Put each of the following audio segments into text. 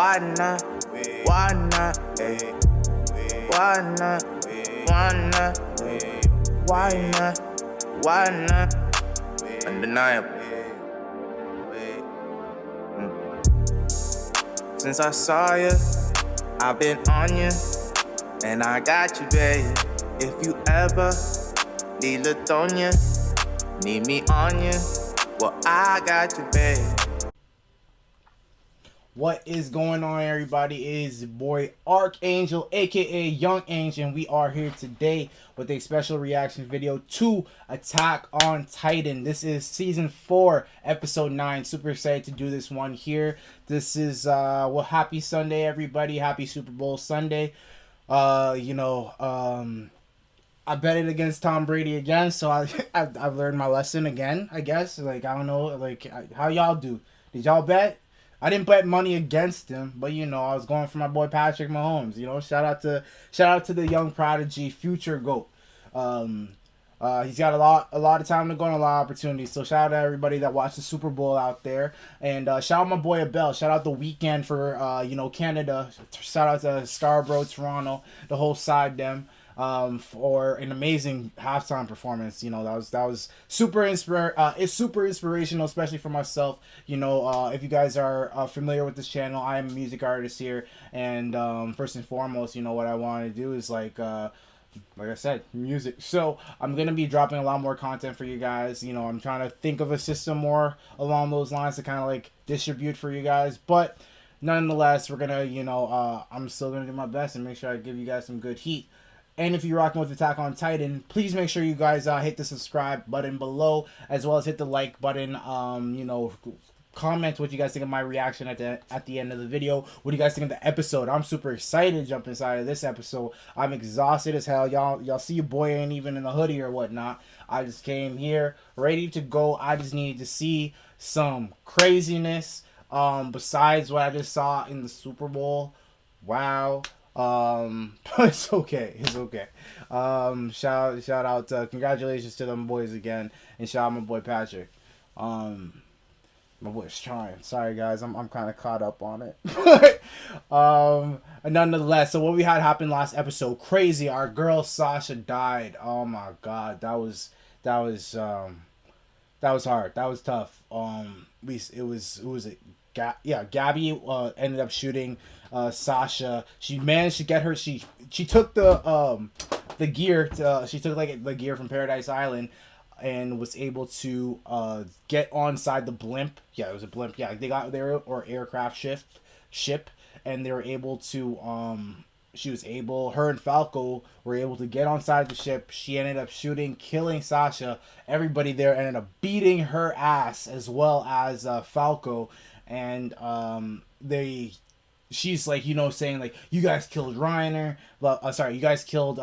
Why not? Why not? Ay. Why not? Why not? Ay. Why not? Why not? Undeniable. Since I saw you, I've been on you, and I got you, babe. If you ever need Latonia, need me on you, well, I got you, babe. What is going on, everybody? It is your boy Archangel, aka Young Angel, and we are here today with a special reaction video to Attack on Titan. This is season 4, episode 9. Super excited to do this one here. This is well, happy Sunday, everybody. Happy Super Bowl Sunday. I betted against Tom Brady again, so I've learned my lesson again, I guess. Like, I don't know, like, how y'all do? Did y'all bet? I didn't bet money against him, but I was going for my boy Patrick Mahomes. Shout out to the young prodigy, future GOAT. He's got a lot of time to go and a lot of opportunities. So shout out to everybody that watched the Super Bowl out there, and shout out my boy Abel. Shout out the weekend for Canada. Shout out to Scarborough, Toronto, the whole side them. For an amazing halftime performance. That was super it's super inspirational, especially for myself. If you guys are familiar with this channel, I am a music artist here, and first and foremost, what I want to do is like I said, music. So I'm gonna be dropping a lot more content for you guys. I'm trying to think of a system more along those lines to kind of like distribute for you guys, but nonetheless, we're gonna I'm still gonna do my best and make sure I give you guys some good heat. And if you're rocking with Attack on Titan, please make sure you guys hit the subscribe button below, as well as hit the like button. Comment what you guys think of my reaction at the end of the video. What do you guys think of the episode? I'm super excited to jump inside of this episode. I'm exhausted as hell. Y'all see your boy ain't even in a hoodie or whatnot. I just came here ready to go. I just needed to see some craziness. Besides what I just saw in the Super Bowl. Wow. It's okay. Shout out, congratulations to them boys again, and shout out my boy Patrick. My boy's trying. Sorry guys, I'm kind of caught up on it. Nonetheless, so what we had happen last episode, crazy. Our girl Sasha died. Oh my god, that was hard. That was tough. Gabby ended up shooting Sasha. She managed to get her. She took the gear. She took like the gear from Paradise Island, and was able to get onside the blimp. Yeah, it was a blimp. Yeah, they got there, or aircraft ship, and they were able to. Her and Falco were able to get onside the ship. She ended up shooting, killing Sasha. Everybody there ended up beating her ass, as well as Falco. And she's like, saying like, you guys killed Reiner. Sorry, you guys killed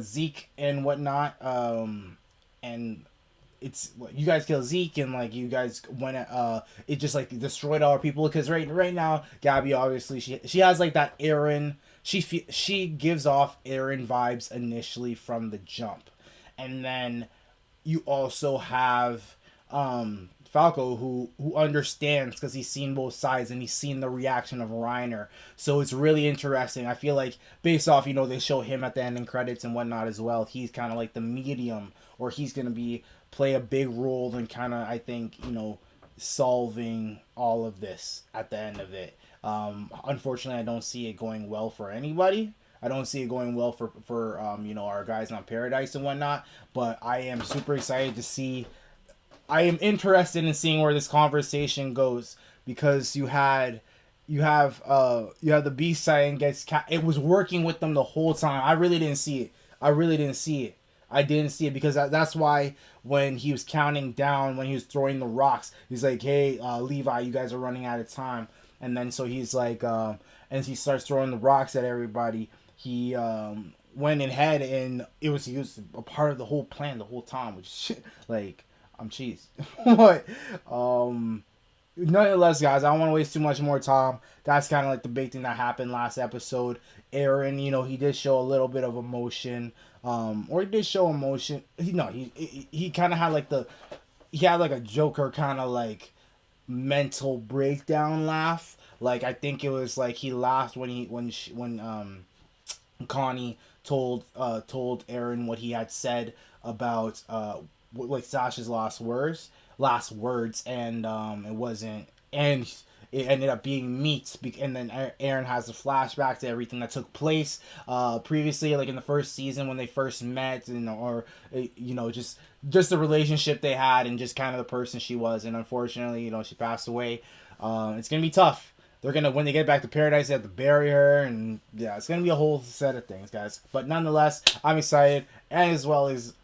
Zeke and whatnot. And it's, you guys killed Zeke, and like you guys went it just like destroyed all our people, because right now Gabby, obviously she has like that Eren. She gives off Eren vibes initially from the jump, and then you also have Falco, who understands, because he's seen both sides and he's seen the reaction of Reiner. So it's really interesting. I feel like based off, they show him at the ending credits and whatnot as well. He's kind of like the medium, or he's going to play a big role in kind of, I think, solving all of this at the end of it. Unfortunately, I don't see it going well for anybody. I don't see it going well for our guys on Paradise and whatnot. But I am super excited to see. I am interested in seeing where this conversation goes, because you have the beast side gets it was working with them the whole time. I really didn't see it. I didn't see it because that's why when he was counting down, when he was throwing the rocks, he's like, "Hey, Levi, you guys are running out of time." And then so he's like, and he starts throwing the rocks at everybody. He went ahead, and he was a part of the whole plan the whole time, which shit, like. I'm cheese. But nonetheless, guys, I don't want to waste too much more time. That's kind of like the big thing that happened last episode. Eren, he did show a little bit of emotion. Or he did show emotion. He kind of had like he had like a Joker kind of like mental breakdown laugh. Like I think it was like he laughed when Connie told Aaron what he had said about like Sasha's last words, and it wasn't, and it ended up being meat, and then Aaron has a flashback to everything that took place previously, like in the first season when they first met, or just the relationship they had, and just kind of the person she was, and unfortunately, she passed away. It's gonna be tough. They're gonna, when they get back to paradise, they have to bury her, and yeah, it's gonna be a whole set of things, guys. But nonetheless, I'm excited, and as well as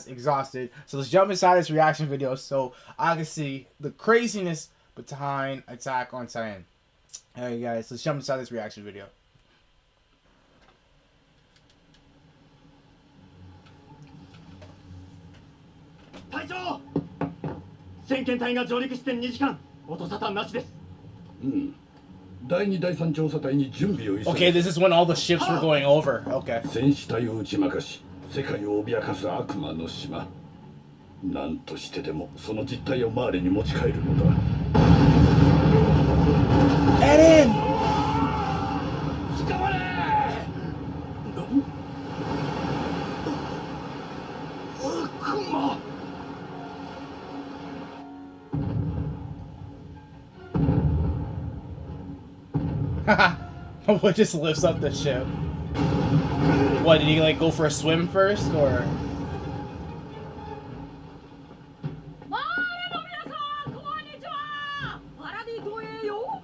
exhausted. So let's jump inside this reaction video so I can see the craziness behind Attack on Titan. Alright, guys, let's jump inside this reaction video. 隊長、先遣隊が上陸して2時間、音沙汰なしです。第2、第3調査隊に準備を急ぐ。 Okay, this is when all the ships were going over. Okay. 戦士隊を打ち負かし、世界を脅かす悪魔の島。何としてでもその実態をマーレに持ち帰るのだ。Eren! 捕まれ！悪魔！ What just lifts up the ship? What, did he like go for a swim first, or? マーレの皆さん、こんにちは。パラディ島へようこ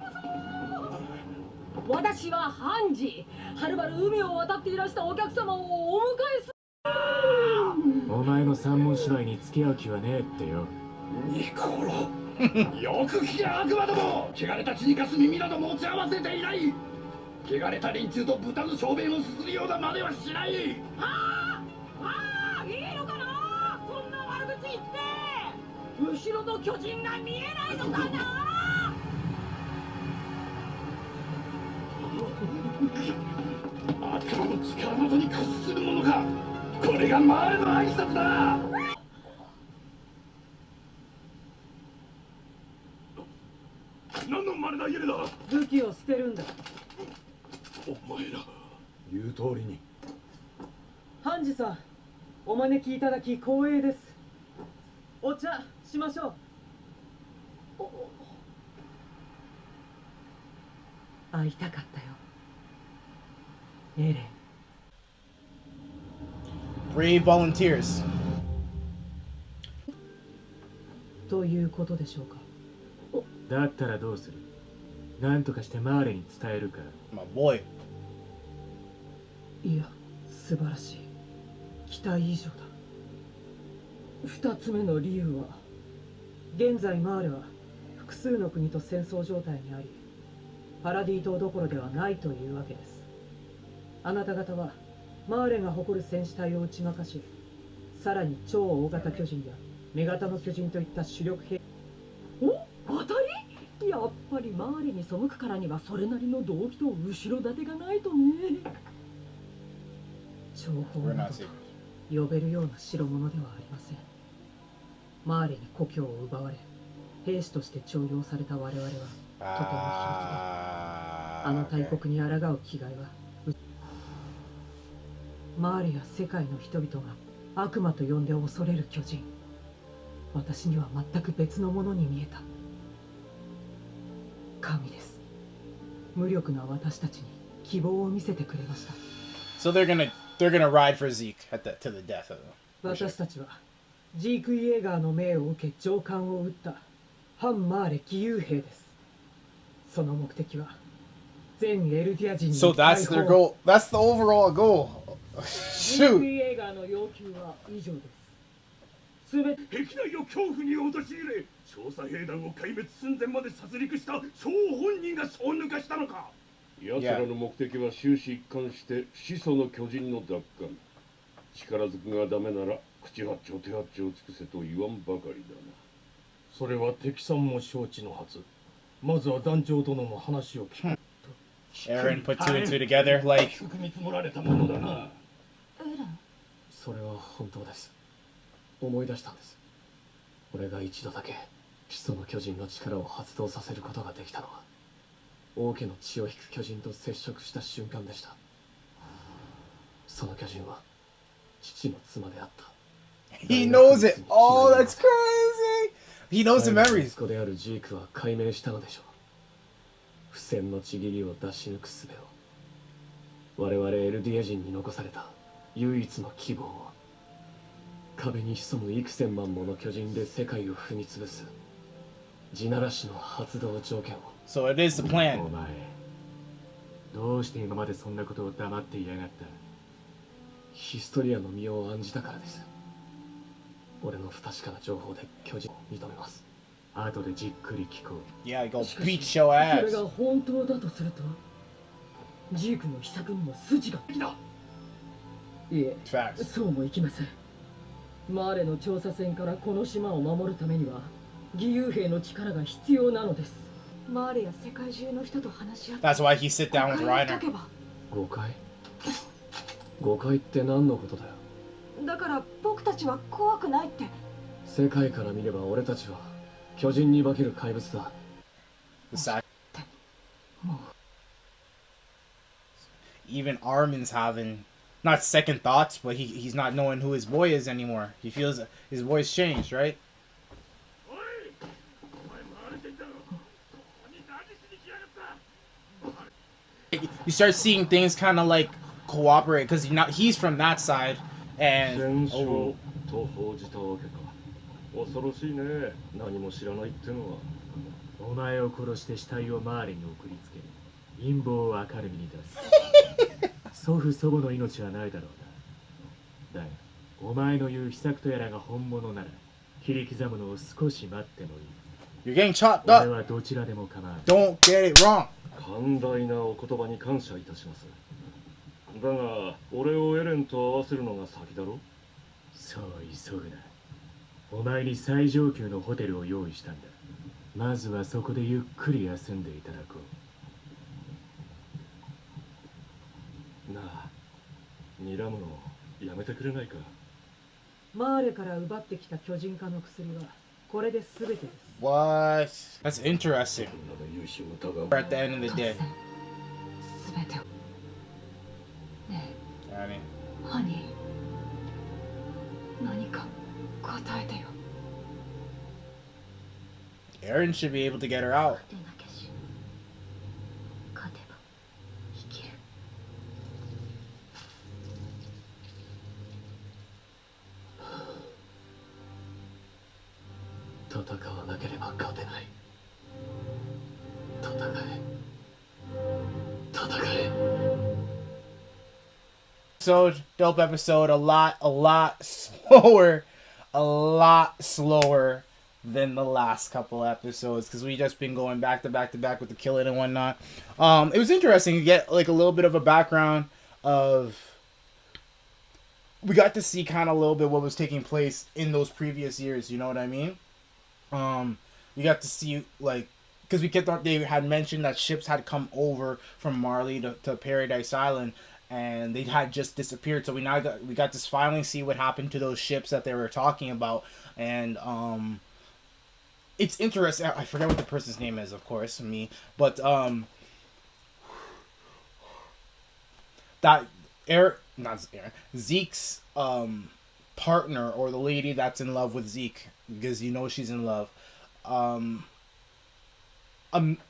そ。私はハンジ。はるばる海を渡っていらしたお客様をお迎えす。お前の三文芝居に付き合う気はねえってよ。ニコロよく聞け悪魔ども。汚れた血にかす耳など持ち合わせていない。汚れた連中と豚の小便をすするような真似はしない。ああ、いいのかな。そんな悪口言って。後ろの巨人が見えないのかな。悪魔の力などに屈するものか。これがマーレの挨拶だ。何の真似だ家だ。武器を捨てるんだ。お前ら言う通りに。ハンジさん、お招きいただき光栄です。お茶しましょう。会いたかったよ、エレン。 Brave volunteers. ということでしょうか。だったらどうする？なんとかしてマーレに伝えるか。 My boy. いや、素晴らしい。期待以上だ。二つ目の理由は、現在マーレは複数の国と戦争状態にあり、パラディ島どころではないというわけです。あなた方はマーレが誇る戦士隊を打ち負かし、さらに超大型巨人や女型の巨人といった主力兵。お、当たり？やっぱりマーレに背くからにはそれなりの動機と後ろ盾がないとね。情報などと呼べるような代物ではありません。マーレに故郷を奪われ、兵士として徴用された我々はとても非力で、あの大国に抗う気概はマーレや世界の人々が悪魔と呼んで恐れる巨人、私には全く別のものに見えた。神です。無力な私たちに希望を見せてくれました。 So they're gonna ride for Zeke to the death of them. 私たちはジーク・イエーガーの命を受け上官を撃った反マーレ義勇兵です。その目的は全エルディア人に So that's their goal. That's the overall goal. ジーク・ Shoot. イエーガーの要求は以上です。すべて壁内を恐怖に陥れ、調査兵団を壊滅寸前まで殺戮した張本人がそう抜かしたのか。奴らの目的は終始一貫して始祖の巨人の奪還。力ずくがダメなら口八丁手八丁尽くせと言わんばかりだな。それは敵さんも承知のはず。まずは団長殿の話を聞く。 Aaron put two and two together. Like 含み積もられたものだな。それは本当です。思い出したんです。俺が一度だけ始祖の巨人の力を発動させることができたのは王家の血を引く巨人と接触した瞬間でした。その巨人は父の妻であった。 He knows it. Oh, that's crazy. He knows the 彼の memories. 息子であるジークは解明したのでしょう。不戦のちぎりを出し抜く術を、我々エルディア人に残された唯一の希望を、壁に潜む幾千万もの巨人で世界を踏み潰す地ならしの発動条件を。 So it is the お plan. 前どうして今までそんなことを黙っていやがった？ヒストリアの身を案じたからです。俺の不確かな情報で巨人を認めます。後でじっくり聞こう。 Yeah, go しかし beat your それ ass. が本当だとするとジークの秘策にも筋が。いえ Facts. そうもいきません。マーレの調査船からこの島を守るためには義勇兵の力が必要なのです。マーレや世界中の人と話し合って That's why he sit down with 誤解を解 Reiner. けば誤解？誤解って何のことだよ。だから僕たちは怖くないって。世界から見れば俺たちは巨人に化ける怪物だ。 The side. もう Even Armin's having not second thoughts, but he's not knowing who his boy is anymore. He feels his boy's changed, right? You start seeing things kind of like cooperate because he's from that side, 戦 and 勝 oh, と報じたわけか。恐ろしいね。何も知らないってのは。お前を殺して死体をマーレに送りつけ陰謀を明るみに出す。祖父祖母の命はないだろうな。だがお前の言う秘策とやらが本物なら切り刻むのを少し待ってもいい。 you're getting chopped 俺 up. はどちらでも構わない。 Don't get it wrong. 寛大なお言葉に感謝いたします。だが、俺をエレンと合わせるのが先だろ。そう急ぐな。お前に最上級のホテルを用意したんだ。まずはそこでゆっくり休んでいただこなあ、睨むのやめてくれないか。マーレから奪ってきた巨人化の薬はこれで全てです。 What? That's interesting. こんなの優秀を疑う。 At the end of the day. 全てを。ね I mean, えハニー、何か答えてよ。 Eren should be able to get her out. 勝てなきゃ死ぬ。勝てば生きる。戦わなければ勝てない。戦え。戦え。 Episode, dope episode, a lot slower than the last couple episodes because we just been going back to back with the killing and whatnot. It was interesting to get like a little bit of a background of. We got to see kind of a little bit what was taking place in those previous years. You know what I mean? We got to see like because they had mentioned that ships had come over from Marley to Paradise Island. And they had just disappeared, so we got to finally see what happened to those ships that they were talking about, and it's interesting. I forget what the person's name is, of course, me, but Zeke's partner or the lady that's in love with Zeke, because you know she's in love.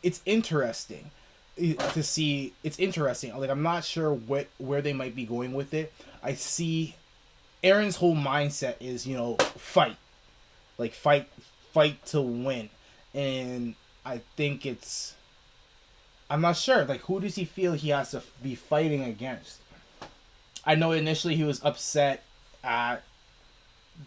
It's interesting. To see, it's interesting. Like I'm not sure where they might be going with it. I see Eren's whole mindset is fight, like fight to win, and I think I'm not sure. Like who does he feel he has to be fighting against? I know initially he was upset at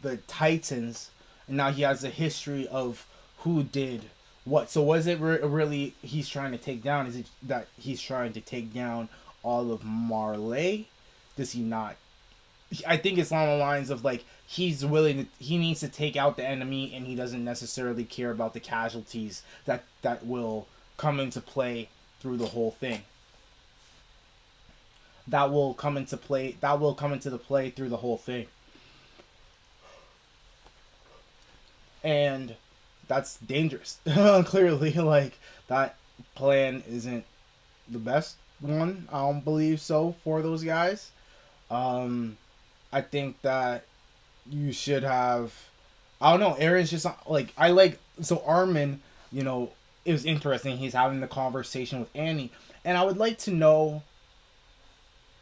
the Titans, and now he has a history of who did what. So was it really he's trying to take down? Is it that he's trying to take down all of Marley? Does he not? I think it's along the lines of like he needs to take out the enemy, and he doesn't necessarily care about the casualties that will come into play through the whole thing. That will come into play through the whole thing. And that's dangerous. Clearly, like that plan isn't the best one. I don't believe so for those guys. I think that you should have. I don't know. Aaron's just like I like. So Armin, you know, it was interesting. He's having the conversation with Annie, and I would like to know.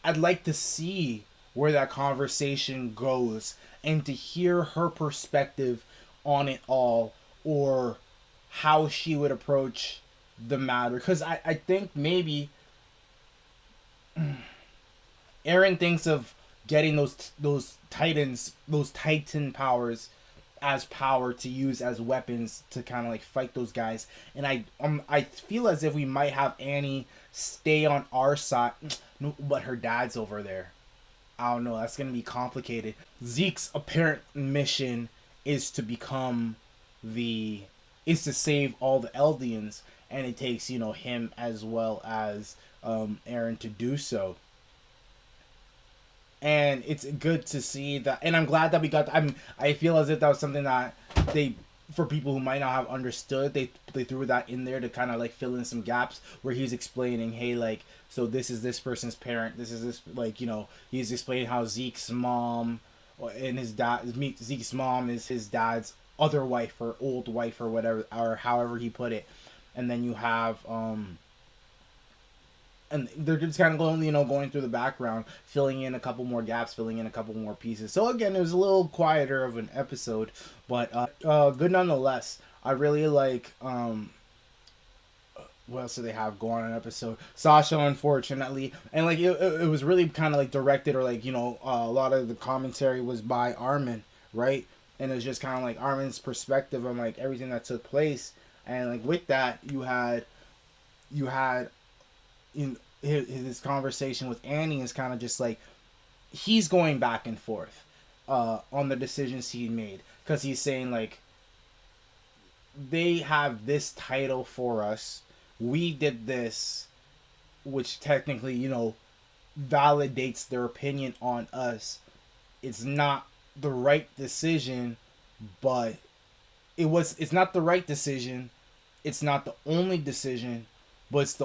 I'd like to see where that conversation goes and to hear her perspective on it all, or how she would approach the matter. Because I think maybe Aaron thinks of getting those Titan powers as power to use as weapons to kind of like fight those guys. And I feel as if we might have Annie stay on our side, but her dad's over there. I don't know. That's gonna be complicated. Zeke's apparent mission is to save all the Eldians, and it takes, you know, him as well as Aaron to do so. And it's good to see that, and I'm glad that we got. I feel as if that was something that they, for people who might not have understood, they threw that in there to kind of like fill in some gaps where he's explaining, hey, like, so this is this person's parent, this is this, like, you know, he's explaining how Zeke's mom and Zeke's mom is his dad's other wife or old wife or whatever, or however he put it. And then you have and they're just kind of going through the background, filling in a couple more gaps, filling in a couple more pieces. So again, it was a little quieter of an episode, but good nonetheless. I really like what else do they have going on an episode? Sasha, unfortunately, and like it was really kind of like directed, or like, you know, a lot of the commentary was by Armin, right? And it was just kind of like Armin's perspective on like everything that took place, and like with that you had in his conversation with Annie is kind of just like he's going back and forth on the decisions he made, because he's saying like they have this title for us, we did this, which technically, you know, validates their opinion on us. It's not the right decision, but it's not the right decision, it's not the only decision, but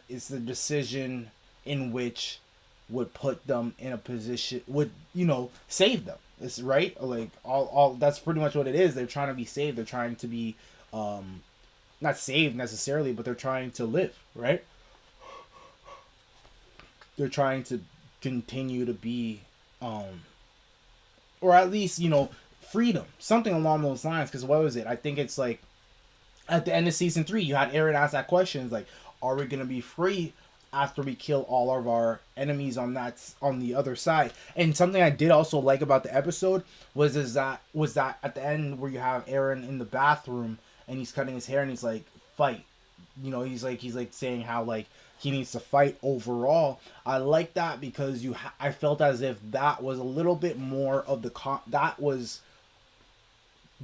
it's the decision in which would put them in a position, would, you know, save them. It's right, like all that's pretty much what it is. They're trying to be saved. They're trying to be not saved necessarily, but they're trying to live, right? They're trying to continue to be or at least, you know, freedom, something along those lines. Because what was it? I think it's like at the end of season 3, you had Aaron ask that question, it's like, are we gonna be free after we kill all of our enemies on the other side? And something I did also like about the episode was that at the end where you have Aaron in the bathroom and he's cutting his hair and he's like, fight, you know, he's like saying how like he needs to fight overall. I like that because I felt as if that was a little bit more of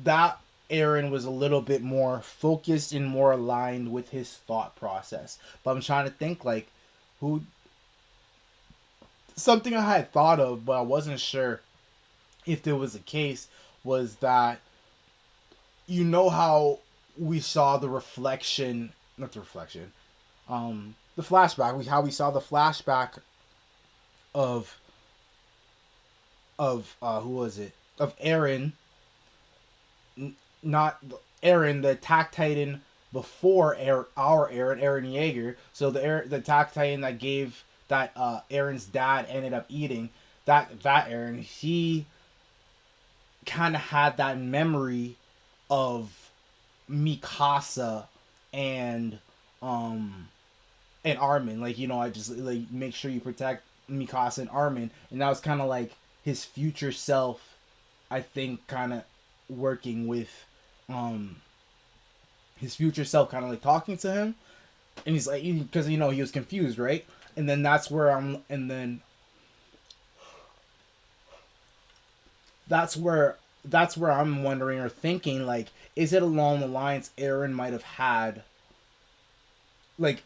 that Aaron was a little bit more focused and more aligned with his thought process. But I'm trying to think like something I had thought of, but I wasn't sure if there was a case, was that, you know, how we saw the flashback, how we saw the flashback of who was it? Of Aaron, not Aaron, the Attack Titan before our Eren Yeager. So the Attack Titan that gave that Aaron's dad ended up eating, that Aaron, he kind of had that memory of Mikasa and Armin, like, you know, I just like make sure you protect Mikasa and Armin, and that was kind of like his future self, I think, kind of working with his future self, kind of like talking to him, and he's like, because, you know, he was confused, right? And then that's where I'm wondering or thinking, like, is it along the lines Eren might have had, like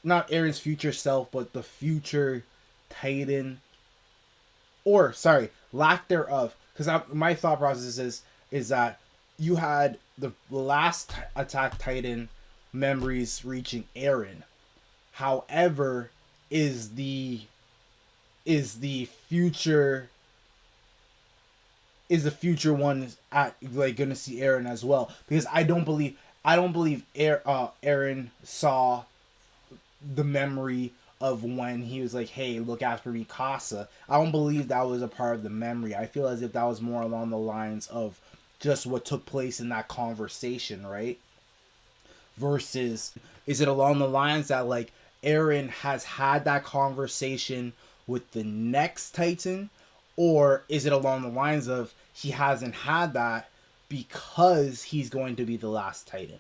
not Aaron's future self, but the future Titan, or sorry, lack thereof, because my thought process is that you had the last Attack Titan memories reaching Eren. However, is the future one at like gonna see Eren as well? Because I don't believe Eren saw the memory of when he was like, hey, look after Mikasa. I don't believe that was a part of the memory. I feel as if that was more along the lines of just what took place in that conversation, right? Versus, is it along the lines that like Eren has had that conversation with the next Titan, or is it along the lines of he hasn't had that because he's going to be the last Titan?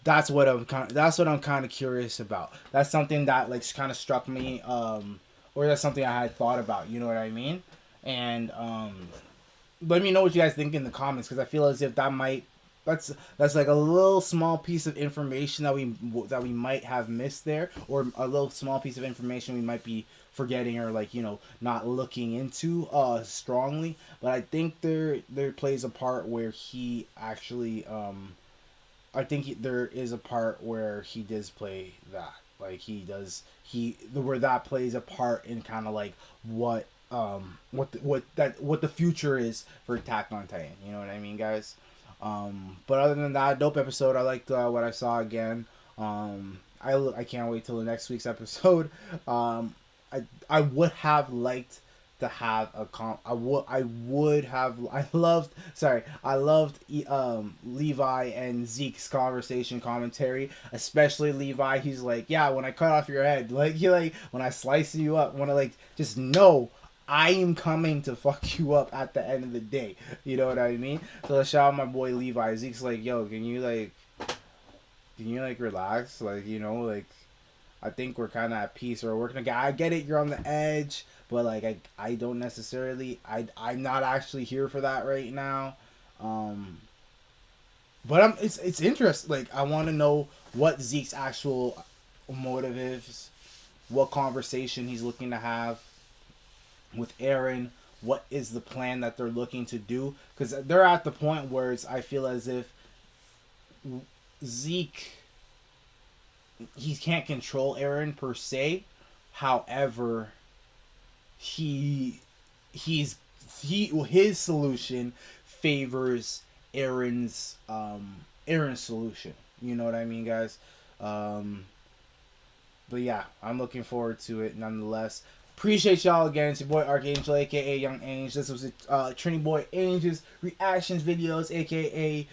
That's what I'm kind of curious about. That's something that like kind of struck me, or that's something I had thought about. You know what I mean? And let me know what you guys think in the comments, because I feel as if that's like a little small piece of information that we might have missed there, or a little small piece of information we might be forgetting, or like, you know, not looking into strongly. But I think there plays a part where he actually there is a part where he does play that, like where that plays a part in kind of like what the future is for Attack on Titan. You know what I mean, guys? But other than that, dope episode. I liked what I saw again. I can't wait till the next week's episode. I would have liked to have I loved Levi and Zeke's conversation commentary, especially Levi. He's like, yeah, when I cut off your head, like when I slice you up, when I like just know I am coming to fuck you up at the end of the day. You know what I mean? So shout out my boy Levi. Zeke's like, yo, can you relax? Like, you know, like, I think we're kind of at peace, or we're gonna. I get it, you're on the edge, but like I don't necessarily. I'm not actually here for that right now. But it's interesting. Like, I want to know what Zeke's actual motive is, what conversation he's looking to have with Eren. What is the plan that they're looking to do? Because they're at the point where I feel as if Zeke, he can't control Eren per se. However, his solution favors Eren's solution. You know what I mean, guys? But yeah, I'm looking forward to it nonetheless. Appreciate y'all again. It's your boy Archangel, aka Young Ange. This was Trini Boy Ange's reactions videos, aka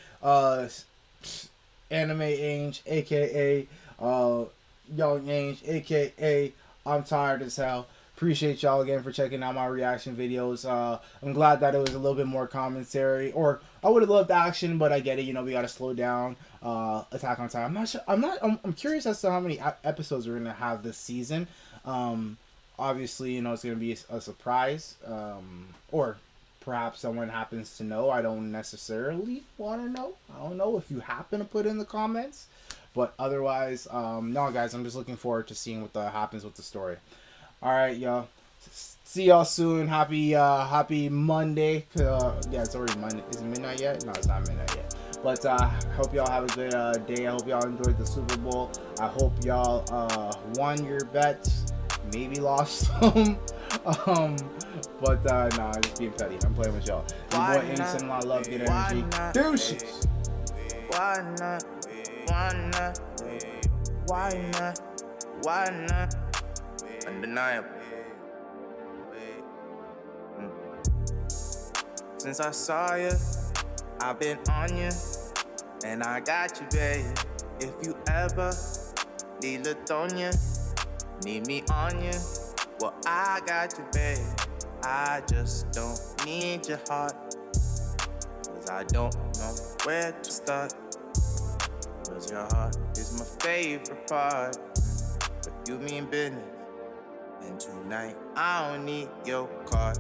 Anime Ange, aka Young Ange, aka I'm tired as hell. Appreciate y'all again for checking out my reaction videos. I'm glad that it was a little bit more commentary, or I would have loved action, but I get it. You know, we gotta slow down. Attack on Titan. I'm not sure. I'm curious as to how many episodes we're gonna have this season. Obviously, you know, it's gonna be a surprise. Or perhaps someone happens to know. I don't necessarily want to know. I don't know if you happen to put in the comments. But otherwise, no, guys, I'm just looking forward to seeing what happens with the story. All right, y'all. See y'all soon. Happy Monday. Yeah, it's already Monday. Is it midnight yet? No, it's not midnight yet. But hope y'all have a good day. I hope y'all enjoyed the Super Bowl. I hope y'all won your bets. Maybe lost some. But nah, I'm just being petty. I'm playing with y'all. Your boy Ainson, I love good energy. Deuces. Why not? Why not? Why not? Why not? Undeniable. Since I saw you, I've been on you, and I got you, babe. If you ever need Latonia, need me on you, well, I got you, babe. I just don't need your heart, 'cause I don't know where to start. 'Cause your heart is my favorite part, but you mean business, and tonight I don't need your card.